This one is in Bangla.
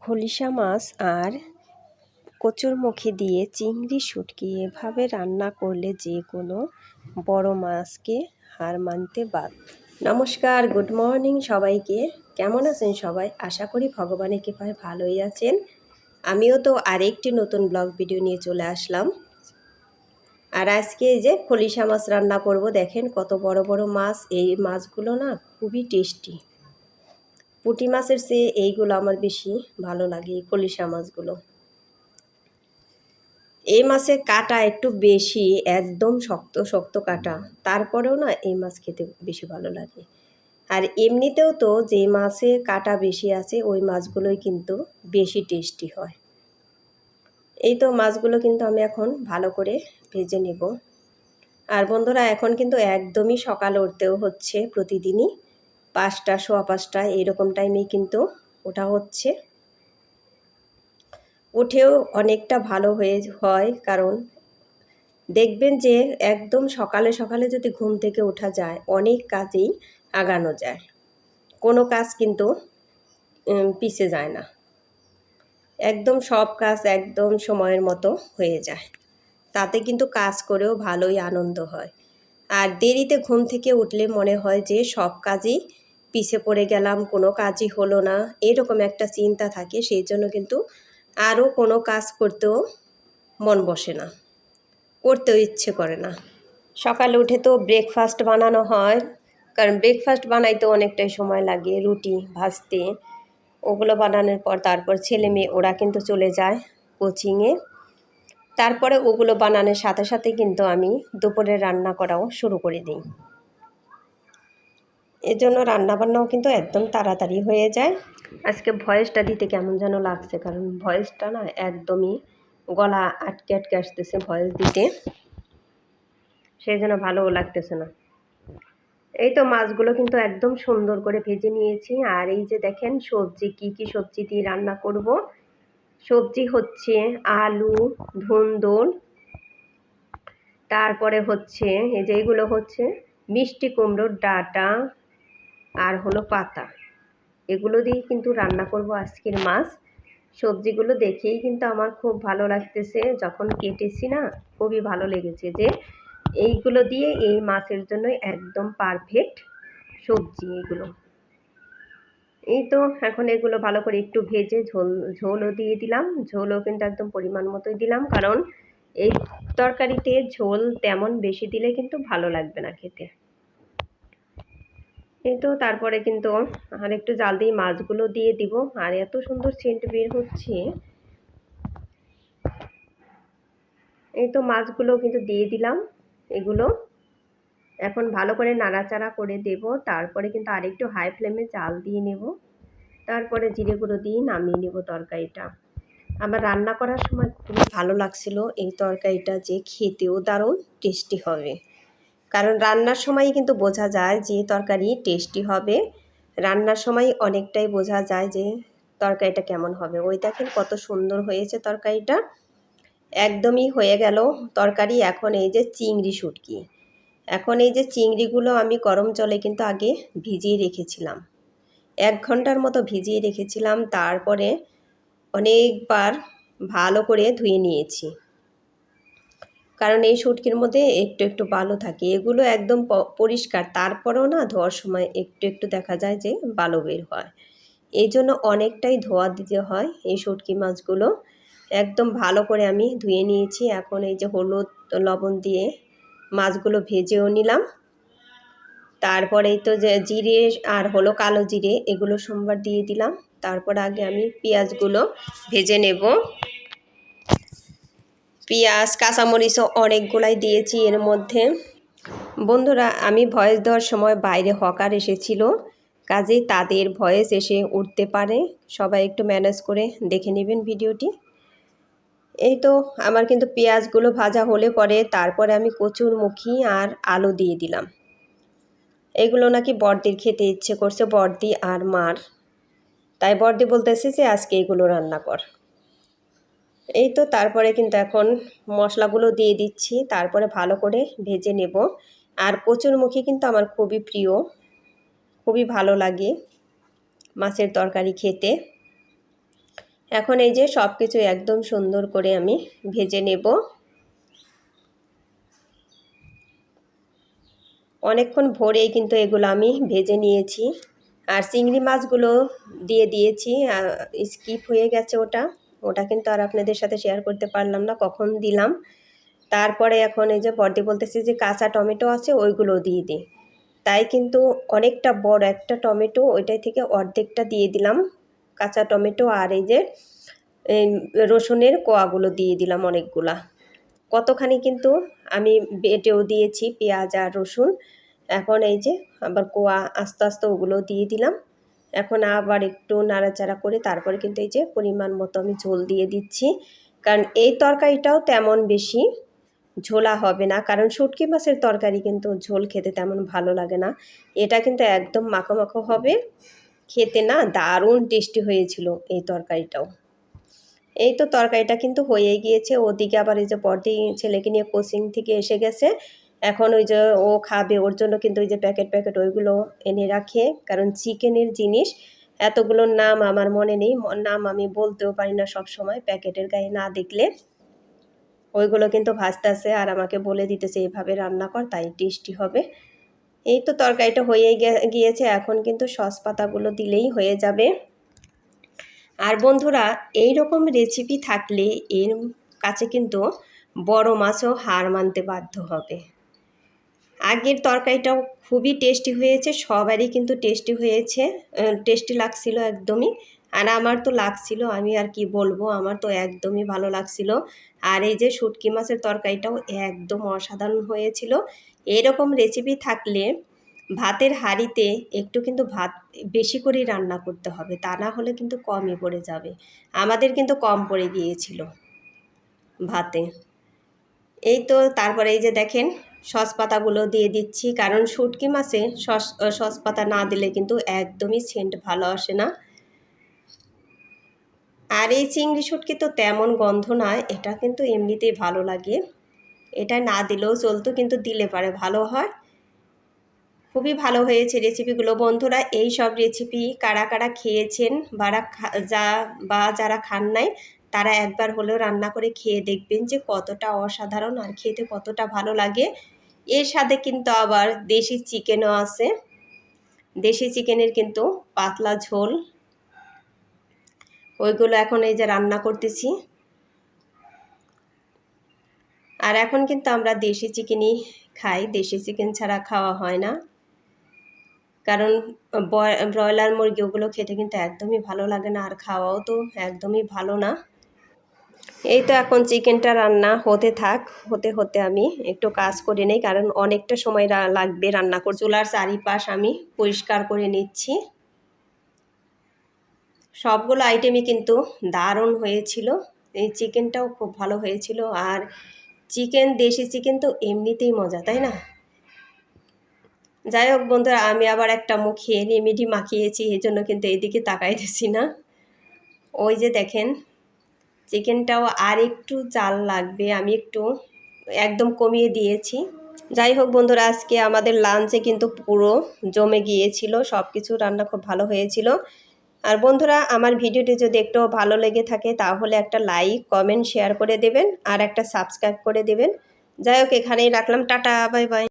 খলিশা মাছ আর কচুরমুখী দিয়ে চিংড়ি শুটকি এভাবে রান্না করলে যে কোনো বড় মাছকে হার মানতে বাধ্য। নমস্কার, গুড মর্নিং সবাইকে। কেমন আছেন সবাই? আশা করি ভগবানের কৃপায় ভালোই আছেন। আমিও তো আরেকটি নতুন ব্লগ ভিডিও নিয়ে চলে আসলাম। আর আজকে এই যে খলিশা মাছ রান্না করব। দেখেন কত বড় বড় মাছ। এই মাছগুলো না খুবই টেস্টি। পুঁটি মাছের চেয়ে এইগুলো আমার বেশি ভালো লাগে, এই খলিশা মাছগুলো। এই মাছের কাঁটা একটু বেশি, একদম শক্ত শক্ত কাঁটা, তারপরেও না এই মাছ খেতে বেশি ভালো লাগে। আর এমনিতেও তো যে মাছে কাঁটা বেশি আছে ওই মাছগুলোই কিন্তু বেশি টেস্টি হয়। এই তো মাছগুলো কিন্তু আমি এখন ভালো করে ভেজে নেব। আর বন্ধুরা, এখন কিন্তু একদমই সকাল উঠতেও হচ্ছে, প্রতিদিনই 5টা, সোয়া 5টা এইরকম টাইমেই কিন্তু ওঠা হচ্ছে। উঠেও অনেকটা ভালো হয়, কারণ দেখবেন যে একদম সকালে সকালে যদি ঘুম থেকে ওঠা যায় অনেক কাজেই আগানো যায়, কোনো কাজ কিন্তু পিছে যায় না, একদম সব কাজ একদম সময়ের মতো হয়ে যায়। তাতে কিন্তু কাজ করেও ভালোই আনন্দ হয়। আর দেরিতে ঘুম থেকে উঠলে মনে হয় যে সব কাজই পিছে পড়ে গেলাম, কোনো কাজই হলো না, এরকম একটা চিন্তা থাকে। সেই জন্য কিন্তু আরও কোনো কাজ করতেও মন বসে না, করতেও ইচ্ছে করে না। সকালে উঠে তো ব্রেকফাস্ট বানানো হয়, কারণ ব্রেকফাস্ট বানাইতে অনেকটাই সময় লাগে, রুটি ভাজতে। ওগুলো বানানোর পর তারপর ছেলে মেয়ে ওরা কিন্তু চলে যায় কোচিংয়ে। তারপরে ওগুলো বানানোর সাথে সাথে কিন্তু আমি দুপুরে রান্না করাও শুরু করে দিই। এজন্য রান্নাবান্নাও কিন্তু একদম তাড়াতাড়ি হয়ে যায়। আজকে ভয়েসটা দিতে কেমন যেন লাগছে, কারণ ভয়েসটা না একদমই গলা আটকে আটকে আসতেছে ভয়েস দিতে, সেই জন্য ভালোও লাগতেছে না। এই তো মাছগুলো কিন্তু একদম সুন্দর করে ভেজে নিয়েছি। আর এই যে দেখেন সবজি, কি কি সবজি দিয়ে রান্না করব। সবজি হচ্ছে আলু, ধুন্দুল, তারপরে হচ্ছে এই যে এগুলো হচ্ছে মিষ্টি কুমড়োর ডাঁটা আর হলো পাতা। এগুলো দিয়ে কিন্তু রান্না করব আজকের মাছ। সবজিগুলো দেখেই কিন্তু আমার খুব ভালো লাগতেছে, যখন কেটেছি না খুবই ভালো লেগেছে যে এইগুলো দিয়ে এই মাছের জন্য একদম পারফেক্ট সবজি এগুলো। এই তো এখন এগুলো ভালো করে একটু ভেজে ঝোলও দিয়ে দিলাম। ঝোলও কিন্তু একদম পরিমাণ মতোই দিলাম, কারণ এই তরকারিতে ঝোল তেমন বেশি দিলে কিন্তু ভালো লাগবে না খেতে। এই তো তারপরে কিন্তু আর একটু জাল দিয়ে মাছগুলো দিয়ে দিব। আর এত সুন্দর সেন্ট বের হচ্ছে। এই তো মাছগুলো কিন্তু দিয়ে দিলাম। এগুলো এখন ভালো করে নাড়াচাড়া করে দেব। তারপরে কিন্তু আরেকটু হাই ফ্লেমে জাল দিয়ে নেব। তারপরে জিরে গুঁড়ো দিয়ে নামিয়ে নেব তরকারিটা। আমার রান্না করার সময় খুবই ভালো লাগছিল এই তরকারিটা, যে খেতেও দারুণ টেস্টি হবে। কারণ রান্নার সময় কিন্তু বোঝা যায় যে তরকারি টেস্টি হবে, রান্নার সময় অনেকটাই বোঝা যায় যে তরকারিটা কেমন হবে। ওই দেখেন কত সুন্দর হয়েছে তরকারিটা, একদমই হয়ে গেল তরকারি। এখন এই যে চিংড়ি শুটকি, এখন এই যে চিংড়িগুলো আমি গরম জলে কিন্তু আগে ভিজিয়ে রেখেছিলাম, 1 ঘন্টার মতো ভিজিয়ে রেখেছিলাম। তারপরে অনেকবার ভালো করে ধুয়ে নিয়েছি, কারণ এই শুটকির মধ্যে একটু একটু বালু থাকে। এগুলো একদম পরিষ্কার, তারপরেও না ধোয়ার সময় একটু একটু দেখা যায় যে বালু বের হয়। এই জন্য অনেকটাই ধোয়া দিতে হয় এই শুটকি মাছগুলো। একদম ভালো করে আমি ধুয়ে নিয়েছি। এখন এই যে হলুদ লবণ দিয়ে মাছগুলো ভেজেও নিলাম। তারপরেই তো যে জিরে আর হলো কালো জিরে এগুলো সোমবার দিয়ে দিলাম। তারপর আগে আমি পেঁয়াজগুলো ভেজে নেব। পেঁয়াজ কাঁচামরিচও অনেকগুলাই দিয়েছি এর মধ্যে। বন্ধুরা, আমি ভয়েস দেওয়ার সময় বাইরে হকার এসেছিল, কাজেই তাদের ভয়েস এসে উঠতে পারে। সবাই একটু ম্যানেজ করে দেখে নেবেন ভিডিওটি। এই তো আমার কিন্তু পেঁয়াজগুলো ভাজা হলে পরে তারপরে আমি কচুরমুখী আর আলু দিয়ে দিলাম। এগুলো নাকি বড়দির খেতে ইচ্ছে করছে, বড়দি আর মার, তাই বড়দি বলতেছে যে আজকে এগুলো রান্না কর। এই তো তারপরে কিন্তু এখন মশলাগুলো দিয়ে দিচ্ছি, তারপরে ভালো করে ভেজে নেব। আর কচুরমুখী কিন্তু আমার খুবই প্রিয়, খুবই ভালো লাগে মাছের তরকারি খেতে। এখন এই যে সব কিছু একদম সুন্দর করে আমি ভেজে নেব। অনেকক্ষণ ভরেই কিন্তু এগুলো আমি ভেজে নিয়েছি। আর চিংড়ি মাছগুলো দিয়ে দিয়েছি, স্কিপ হয়ে গেছে ওটা কিন্তু আর আপনাদের সাথে শেয়ার করতে পারলাম না কখন দিলাম। তারপরে এখন এই যে বড়দি বলতেছি যে কাঁচা টমেটো আছে ওইগুলো দিয়ে দিই, তাই কিন্তু অনেকটা বড় একটা টমেটো ওইটাই থেকে অর্ধেকটা দিয়ে দিলাম কাঁচা টমেটো। আর এই যে রসুনের কোয়াগুলো দিয়ে দিলাম অনেকগুলা, কতখানি কিন্তু আমি বেটেও দিয়েছি পেঁয়াজ আর রসুন। এখন এই যে আবার কোয়া আস্তে আস্তে ওগুলো দিয়ে দিলাম। এখন আবার একটু নাড়াচাড়া করে তারপরে কিন্তু এই যে পরিমাণ মতো আমি ঝোল দিয়ে দিচ্ছি, কারণ এই তরকারিটাও তেমন বেশি ঝোলা হবে না, কারণ শুটকি মাছের তরকারি কিন্তু ঝোল খেতে তেমন ভালো লাগে না। এটা কিন্তু একদম মাখো মাখো হবে, খেতে না দারুণ টেস্টি হয়েছিল এই তরকারিটাও। এই তো তরকারিটা কিন্তু হয়ে গিয়েছে। ওদিকে আবার এই যে বড়দি ছেলেকে নিয়ে কোচিং থেকে এসে গেছে, এখন ওই যে ও খাবে, ওর জন্য কিন্তু ওই যে প্যাকেট ওইগুলো এনে রাখে, কারণ চিকেনের জিনিস এতগুলোর নাম আমার মনে নেই, নাম আমি বলতেও পারি না সব সময়, প্যাকেটের গায়ে না দেখলে ওইগুলো কিন্তু ভাজতেছে আর আমাকে বলে দিতেছে এভাবে রান্না কর, তাই টেস্টি হবে। এই তো তরকারিটা হয়ে গিয়েছে, এখন কিন্তু সস পাতাগুলো দিলেই হয়ে যাবে। আর বন্ধুরা এই রকম রেসিপি থাকলে এর কাছে কিন্তু বড় মাছও হার মানতে বাধ্য হবে। আগের তরকারিটাও খুবই টেস্টি হয়েছে, সবারই কিন্তু টেস্টি হয়েছে, টেস্টি লাগছিল একদমই। আর আমার তো লাগছিল, আমি আর কি বলবো, আমার তো একদমই ভালো লাগছিল। আর এই যে শুটকি মাছের তরকারিটাও একদম অসাধারণ হয়েছিল। এরকম রেসিপি থাকলে ভাতের হাঁড়িতে একটু কিন্তু ভাত বেশি করেই রান্না করতে হবে, তা না হলে কিন্তু কমই পড়ে যাবে। আমাদের কিন্তু কম পড়ে গিয়েছিল ভাতে। এই তো তারপরে এই যে দেখেন সস পাতাগুলো দিয়ে দিচ্ছি, কারণ শুটকি মাছে সস পাতা না দিলে কিন্তু একদমই সেন্ট ভালো আসে না। আর এই চিংড়ি শুটকি তো তেমন গন্ধ নয়, এটা কিন্তু এমনিতেই ভালো লাগে, এটা না দিলেও চলতো, কিন্তু দিলে পারে ভালো হয়। খুবই ভালো হয়েছে রেসিপিগুলো। বন্ধুরা এই সব রেসিপি কারা কারা খেয়েছেন বা যারা খান নাই তারা একবার হলেও রান্না করে খেয়ে দেখবেন যে কতটা অসাধারণ আর খেতে কতটা ভালো লাগে। এর সাথে কিন্তু আবার দেশি চিকেনও আছে, দেশি চিকেনের কিন্তু পাতলা ঝোল, ওইগুলো এখন এই যে রান্না করতেছি। আর এখন কিন্তু আমরা দেশি চিকেনই খাই, দেশি চিকেন ছাড়া খাওয়া হয় না, কারণ ব্রয়লার মুরগি ওগুলো খেতে কিন্তু একদমই ভালো লাগে না, আর খাওয়াও তো একদমই ভালো না। এই তো এখন চিকেনটা রান্না হতে থাক, হতে হতে আমি একটু কাজ করে নেই, কারণ অনেকটা সময় লাগবে রান্না করে। চুলার চারিপাশ আমি পরিষ্কার করে নিচ্ছি। সবগুলো আইটেমই কিন্তু দারুণ হয়েছিল, এই চিকেনটাও খুব ভালো হয়েছিল। আর দেশি চিকেন তো এমনিতেই মজা, তাই না? যাই হোক বন্ধুরা, আমি আবার একটা মুখে রেমেডি মাখিয়েছি, এই জন্য কিন্তু এইদিকে তাকাইতেছি না। ওই যে দেখেন চিকেনটাও আর একটু চাল লাগবে, আমি একটু একদম কমিয়ে দিয়েছি। যাই হোক বন্ধুরা, আজকে আমাদের লাঞ্চে কিন্তু পুরো জমে গিয়েছিল, সব কিছু রান্না খুব ভালো হয়েছিল। আর বন্ধুরা আমার ভিডিওটি যদি একটু ভালো লেগে থাকে তাহলে একটা লাইক কমেন্ট শেয়ার করে দেবেন আর একটা সাবস্ক্রাইব করে দেবেন। যাই হোক এখানেই রাখলাম, টাটা বাই বাই।